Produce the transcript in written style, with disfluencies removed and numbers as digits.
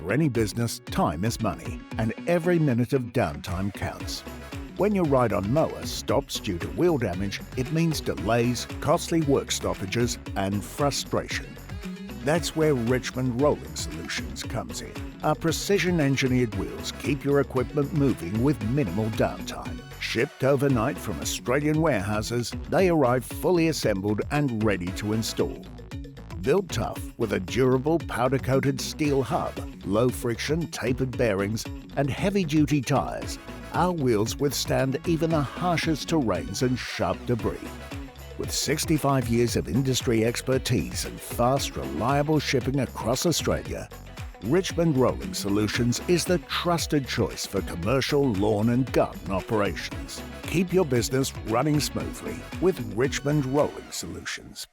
For any business, time is money, and every minute of downtime counts. When your ride-on mower stops due to wheel damage, it means delays, costly work stoppages, and frustration. That's where Richmond Rolling Solutions comes in. Our precision-engineered wheels keep your equipment moving with minimal downtime. Shipped overnight from Australian warehouses, they arrive fully assembled and ready to install. Built tough with a durable powder-coated steel hub, low-friction tapered bearings, and heavy-duty tyres, our wheels withstand even the harshest terrains and sharp debris. With 65 years of industry expertise and fast, reliable shipping across Australia, Richmond Rolling Solutions is the trusted choice for commercial lawn and garden operations. Keep your business running smoothly with Richmond Rolling Solutions.